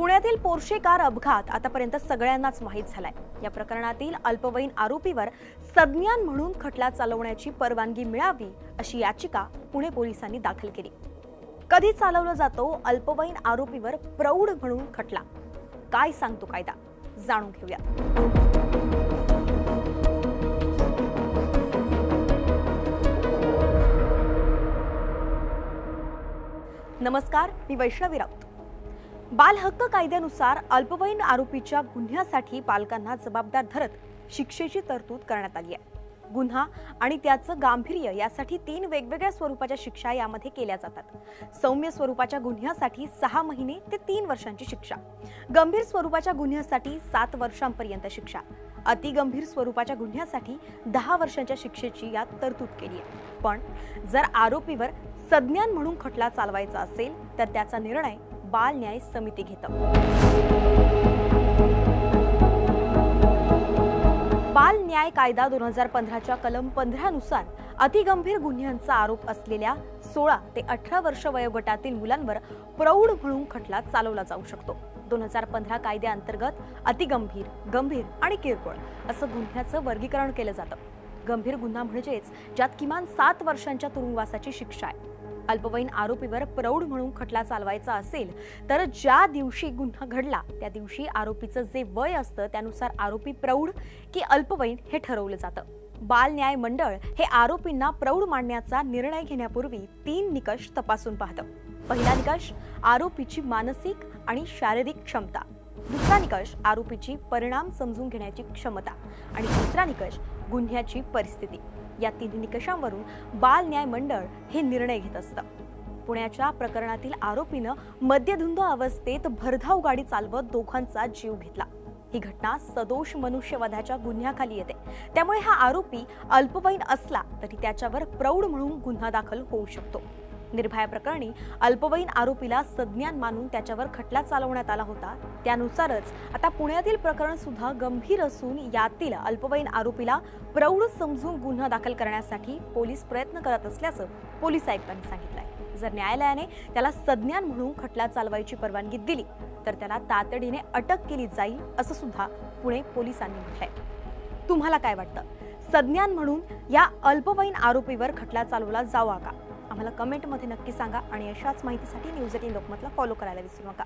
पुण्यातील Porsche car अपघात आतापर्यंत सगळ्यांनाच माहीत झालाय। या प्रकरणातील अल्पवयीन आरोपीवर संज्ञान म्हणून खटला चालवण्याची परवानगी मिळावी अशी याचिका पुणे पोलिसांनी दाखल केली। कधी चालवला जातो अल्पवयीन आरोपीवर प्रौढ म्हणून खटला? काय सांगतो कायदा, जाणून घेऊया। नमस्कार, मी वैष्णवी राऊत। बाल हक्क कायद्यानुसार अल्पवयीन आरोपीच्या गुन्ह्यासाठी पालकांना जबाबदार धरत शिक्षेची तरतूद करण्यात आली आहे। गुन्हा आणि त्याचं गांभीर्य यासाठी 3 वेगवेगळ्या स्वरूपाच्या शिक्षा यामध्ये केल्या जातात। सौम्य स्वरूपाच्या गुन्ह्यासाठी 6 महिने ते 3 वर्षांची शिक्षा, गंभीर स्वरूपाच्या गुन्ह्यासाठी 7 वर्षांपर्यंत शिक्षा, अतिगंभीर स्वरूपाच्या गुन्ह्यासाठी 10 वर्षांच्या शिक्षेची यात तरतूद केली आहे। पण जर आरोपीवर संज्ञान म्हणून खटला चालवायचा असेल तर त्याचा निर्णय बाल न्याय समिती घेतं। बाल न्याय कायदा 2015च्या कलम 15 नुसार अतिगंभीर गुन्ह्यांचा आरोप असलेल्या 16 ते 18 वर्ष वयोगटातील मुलांवर प्रौढ म्हणून खटला चालवला जाऊ शकतो। 2015 कायद्याअंतर्गत अतिगंभीर, गंभीर आणि किरकोळ असं गुन्ह्याचं वर्गीकरण केलं जातं। गंभीर गुन्हा म्हणजेच ज्यात किमान 7 वर्षांच्या तुरुंगवासाची शिक्षा आहे। अल्पवयीन आरोपीवर प्रौढ म्हणून खटला चालवायचा असेल तर ज्या दिवशी गुन्हा घडला त्या दिवशी आरोपीचं जे वय असतं त्यानुसार आरोपी प्रौढ की अल्पवयीन हे ठरवलं जातं। बाल न्याय मंडळ हे आरोपींना प्रौढ मानण्याचा निर्णय घेण्यापूर्वी 3 निकष तपासून पाहतं। पहिला निकष आरोपीची मानसिक आणि शारीरिक क्षमता, दुसरा निकष आरोपीची परिणाम समजून घेण्याची क्षमता आणि तिसरा निकष गुन्ह्याची परिस्थिती। या 3 निकषांवरून बाल न्याय मंडळ हे निर्णय घेत असतं। पुण्याच्या प्रकरणातील आरोपीनं मद्यधुंद अवस्थेत भरधाव गाडी चालवत दोघांचा जीव घेतला। ही घटना सदोष मनुष्यवधाच्या गुन्ह्याखाली येते। त्यामुळे हा आरोपी अल्पवयीन असला तरी त्याच्यावर प्रौढ म्हणून गुन्हा दाखल होऊ शकतो। निर्भया प्रकरणी अल्पवयीन आरोपीला संज्ञान मानून त्याच्यावर खटला चालवण्यात आला होता। त्यानुसारच आता पुण्यातील प्रकरण सुद्धा गंभीर असून यातील अल्पवयीन आरोपीला प्रौढ समजून गुन्हा दाखल करण्यासाठी पोलीस प्रयत्न करत असल्याचं पोलीस आयुक्तांनी सांगितलंय। जर न्यायालयाने त्याला संज्ञान म्हणून खटला चालवायची परवानगी दिली तर त्याला तातडीने अटक केली जाईल असं सुद्धा पुणे पोलिसांनी म्हटलंय। तुम्हाला काय वाटतं? संज्ञान म्हणून या अल्पवयीन आरोपीवर खटला चालवला जावा का? आम्हाला कमेंटमध्ये नक्की सांगा आणि अशाच माहितीसाठी न्यूज 18 लोकमतला फॉलो करायला विसरू नका।